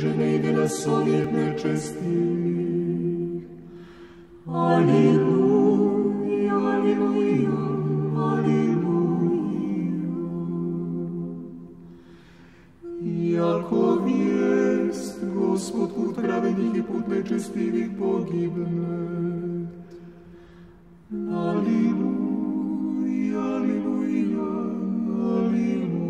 že ne ide na sovjet nečestih. Aleluja, aleluja, aleluja. Jako vijest, Gospod put pravednih i put nečestivih pogibne. Aleluja, aleluja, aleluja.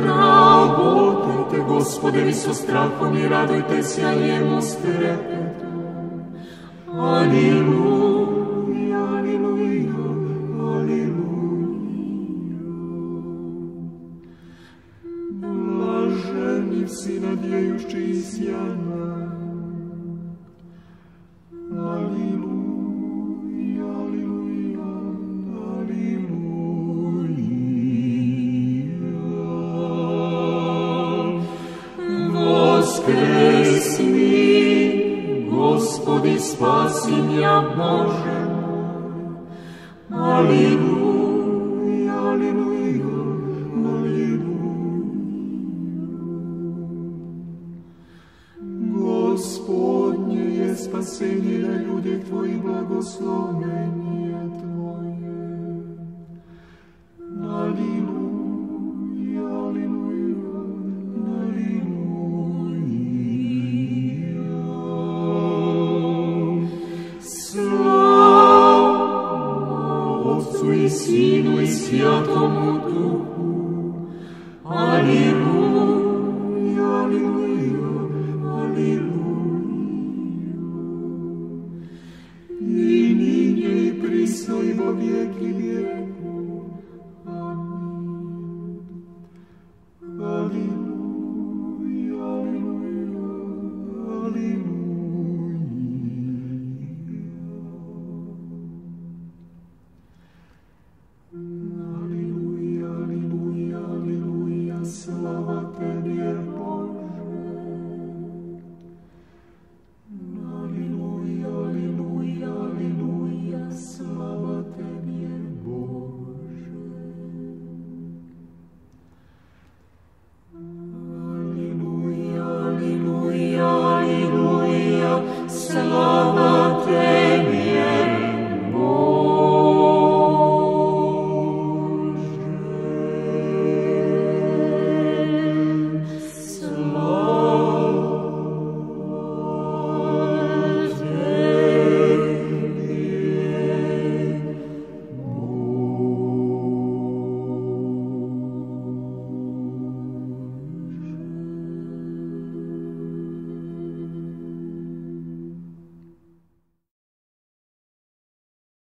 Работайте, Господи, со страхом и радуйтесь Ему с трепетом. Аллилуйя, аллилуйя, аллилуйя. Блаженни все надеющие Сиана. Аллилуйя, аллилуйя, аллилуйя. Воскресни, Господи, спаси меня, Боже мой. Аллилуйя, аллилуйя, аллилуйя. Господне есть спасение на людях Твоих, благословение Твое. Аллилуйя, аллилуйя, аллилуйя. Слава Отцу и Сыну и Святому Духу. Аллилуйя, аллилуйя, аллилуйя. И ныне и присно и во веки веков.